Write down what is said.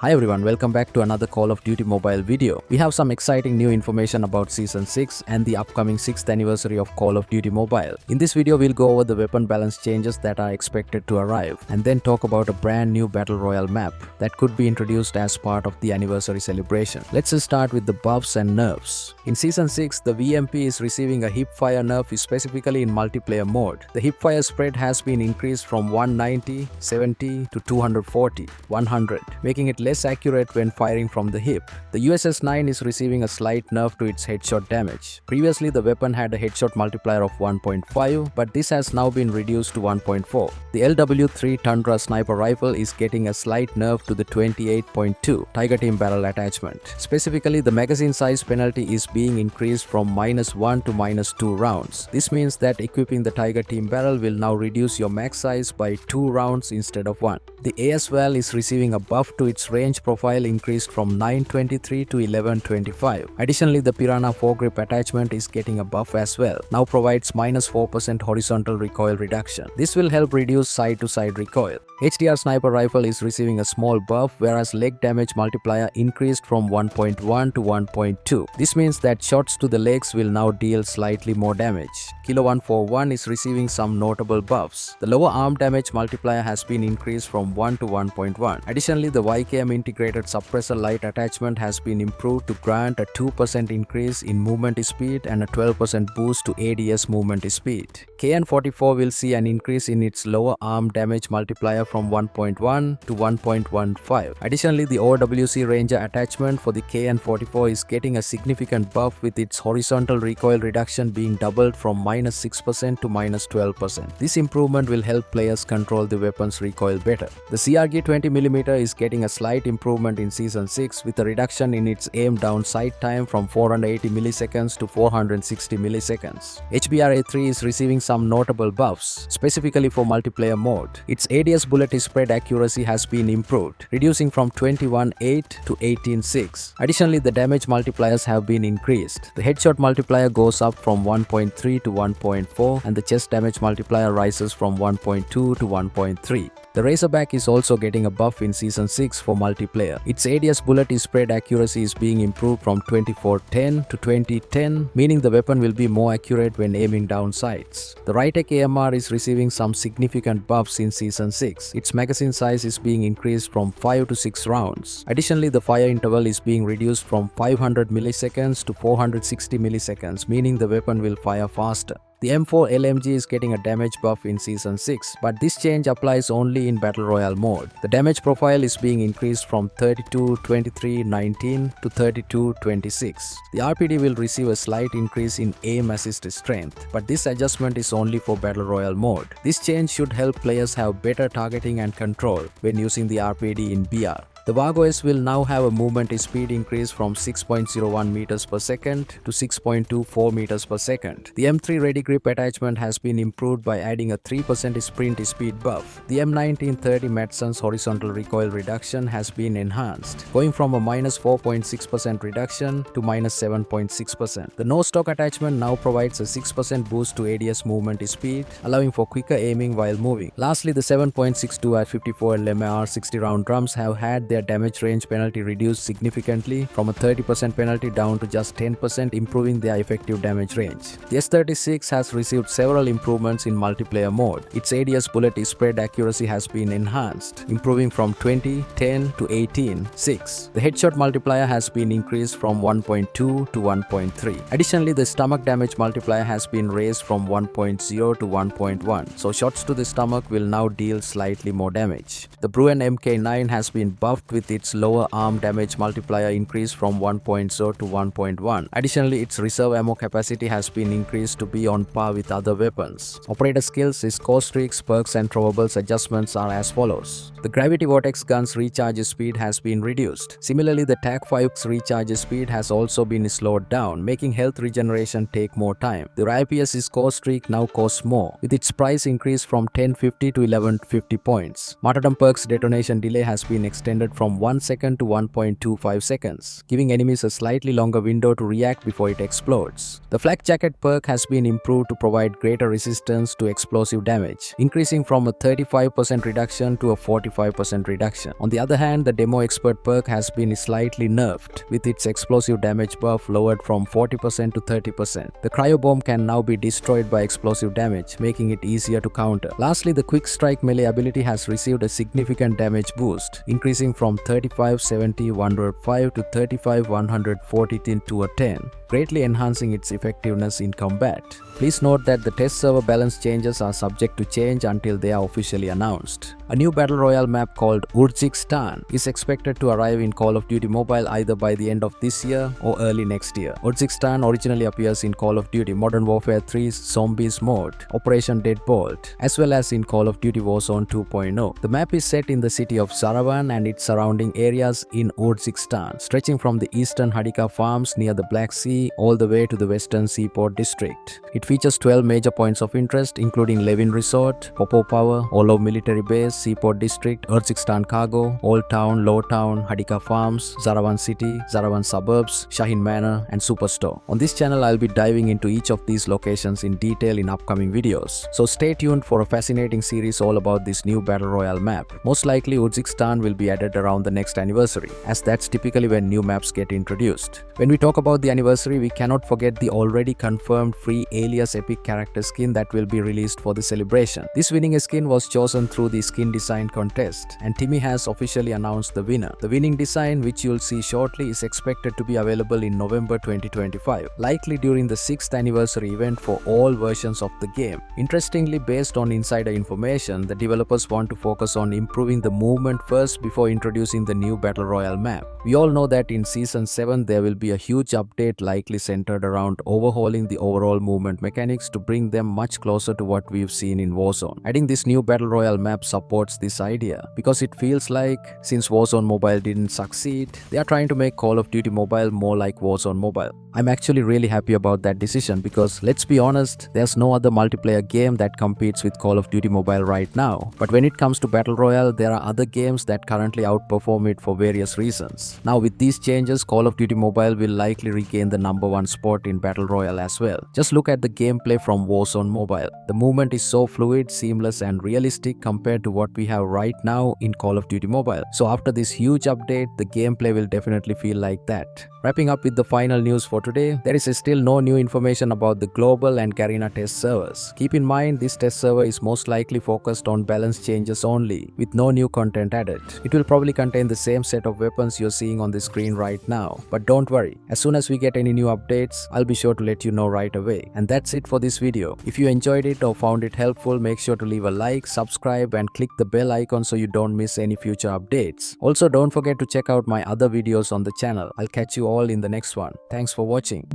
Hi everyone, welcome back to another Call of Duty mobile video. We have some exciting new information about Season 6 and the upcoming 6th anniversary of Call of Duty Mobile. In this video, we'll go over the weapon balance changes that are expected to arrive and then talk about a brand new Battle Royale map that could be introduced as part of the anniversary celebration. Let's just start with the buffs and nerfs. In Season 6, the VMP is receiving a hipfire nerf specifically in multiplayer mode. The hipfire spread has been increased from 190, 70 to 240, 100, making it less accurate when firing from the hip. The USS-9 is receiving a slight nerf to its headshot damage. Previously, the weapon had a headshot multiplier of 1.5, but this has now been reduced to 1.4. The LW-3 Tundra sniper rifle is getting a slight nerf to the 28.2 Tiger Team barrel attachment. Specifically, the magazine size penalty is being increased from -1 to -2 rounds. This means that equipping the Tiger Team barrel will now reduce your mag size by 2 rounds instead of 1. The AS-VAL is receiving a buff to its range profile increased from 923 to 1125. Additionally, the Piranha foregrip attachment is getting a buff as well, now provides -4% horizontal recoil reduction. This will help reduce side-to-side recoil. HDR sniper rifle is receiving a small buff, whereas leg damage multiplier increased from 1.1 to 1.2. This means that shots to the legs will now deal slightly more damage. Kilo 141 is receiving some notable buffs. The lower arm damage multiplier has been increased from 1 to 1.1. Additionally, the YKM integrated suppressor light attachment has been improved to grant a 2% increase in movement speed and a 12% boost to ADS movement speed. KN-44 will see an increase in its lower arm damage multiplier from 1.1 to 1.15. Additionally, the OWC Ranger attachment for the KN-44 is getting a significant buff, with its horizontal recoil reduction being doubled from -6% to -12%. This improvement will help players control the weapon's recoil better. The CRG 20mm is getting a slight improvement in Season 6 with a reduction in its aim down sight time from 480 milliseconds to 460 milliseconds. HBR-A3 is receiving some notable buffs, specifically for multiplayer mode. Its ADS bullet spread accuracy has been improved, reducing from 21.8 to 18.6. Additionally, the damage multipliers have been increased. The headshot multiplier goes up from 1.3 to 1.4 and the chest damage multiplier rises from 1.2 to 1.3. The Razorback is also getting a buff in Season 6 for multiplayer. Its ADS bullet spread accuracy is being improved from 2410 to 2010, meaning the weapon will be more accurate when aiming down sights. The Rytec AMR is receiving some significant buffs in Season 6. Its magazine size is being increased from 5 to 6 rounds. Additionally, the fire interval is being reduced from 500 milliseconds to 460 milliseconds, meaning the weapon will fire faster. The M4 LMG is getting a damage buff in Season 6, but this change applies only in Battle Royale mode. The damage profile is being increased from 32-23-19 to 32-26. The RPD will receive a slight increase in aim assist strength, but this adjustment is only for Battle Royale mode. This change should help players have better targeting and control when using the RPD in BR. The Vargoes will now have a movement speed increase from 6.01 meters per second to 6.24 meters per second. The M3 Ready Grip attachment has been improved by adding a 3% sprint speed buff. The M1930 Matson's horizontal recoil reduction has been enhanced, going from a -4.6% reduction to -7.6%. The No Stock attachment now provides a 6% boost to ADS movement speed, allowing for quicker aiming while moving. Lastly, the 7.62 at 54 LMR 60 round drums have had their damage range penalty reduced significantly from a 30% penalty down to just 10%, improving their effective damage range. The S36 has received several improvements in multiplayer mode. Its ADS bullet spread accuracy has been enhanced, improving from 20-10 to 18-6. The headshot multiplier has been increased from 1.2 to 1.3. Additionally, the stomach damage multiplier has been raised from 1.0 to 1.1, so shots to the stomach will now deal slightly more damage. The Bruen MK9 has been buffed with its lower arm damage multiplier increased from 1.0 to 1.1. Additionally, its reserve ammo capacity has been increased to be on par with other weapons. Operator skills, score streaks, perks and throwables adjustments are as follows. The Gravity Vortex gun's recharge speed has been reduced. Similarly, the TAC-5's recharge speed has also been slowed down, making health regeneration take more time. The IPS score streak now costs more, with its price increased from 1050 to 1150 points. Martyrdom perks detonation delay has been extended lowered from 1 second to 1.25 seconds, giving enemies a slightly longer window to react before it explodes. The Flak Jacket perk has been improved to provide greater resistance to explosive damage, increasing from a 35% reduction to a 45% reduction. On the other hand, the Demo Expert perk has been slightly nerfed, with its explosive damage buff lowered from 40% to 30%. The Cryo Bomb can now be destroyed by explosive damage, making it easier to counter. Lastly, the Quick Strike melee ability has received a significant damage boost, increasing from 35-70-105 to 35-140 to a 10, greatly enhancing its effectiveness in combat. Please note that the test server balance changes are subject to change until they are officially announced. A new Battle Royale map called Urzikstan is expected to arrive in Call of Duty Mobile either by the end of this year or early next year. Urzikstan originally appears in Call of Duty Modern Warfare 3's Zombies mode, Operation Deadbolt, as well as in Call of Duty Warzone 2.0. The map is set in the city of Zaravan and its surrounding areas in Urzikstan, stretching from the eastern Hadika farms near the Black Sea all the way to the western Seaport district. It features 12 major points of interest, including Levin Resort, Popo Power, Olo Military Base, Seaport District, Urzikstan Cargo, Old Town, Low Town, Hadika Farms, Zaravan City, Zaravan Suburbs, Shahin Manor, and Superstore. On this channel, I'll be diving into each of these locations in detail in upcoming videos. So stay tuned for a fascinating series all about this new Battle Royale map. Most likely, Urzikstan will be added around the next anniversary, as that's typically when new maps get introduced. When we talk about the anniversary, we cannot forget the already confirmed free Alias Epic character skin that will be released for the celebration. This winning skin was chosen through the skin design contest, and Timmy has officially announced the winner. The winning design, which you'll see shortly, is expected to be available in November 2025, likely during the 6th anniversary event for all versions of the game. Interestingly, based on insider information, the developers want to focus on improving the movement first before introducing the new Battle Royale map. We all know that in Season 7 there will be a huge update likely centered around overhauling the overall movement mechanics to bring them much closer to what we've seen in Warzone. Adding this new Battle Royale map supports this idea, because it feels like, since Warzone Mobile didn't succeed, they are trying to make Call of Duty Mobile more like Warzone Mobile. I'm actually really happy about that decision, because let's be honest, there's no other multiplayer game that competes with Call of Duty Mobile right now. But when it comes to Battle Royale, there are other games that currently outperform it for various reasons. Now with these changes, Call of Duty Mobile will likely regain the #1 spot in Battle Royale as well. Just look at the gameplay from Warzone Mobile. The movement is so fluid, seamless, and realistic compared to what we have right now in Call of Duty Mobile. So after this huge update, the gameplay will definitely feel like that. Wrapping up with the final news for today, there is still no new information about the global and Garena test servers. Keep in mind, this test server is most likely focused on balance changes only, with no new content added. It will probably contain the same set of weapons you're seeing on the screen right now. But don't worry, as soon as we get any new updates, I'll be sure to let you know right away. And that's it for this video. If you enjoyed it or found it helpful, make sure to leave a like, subscribe, and click the bell icon so you don't miss any future updates. Also, don't forget to check out my other videos on the channel. I'll catch you all in the next one. Thanks for watching.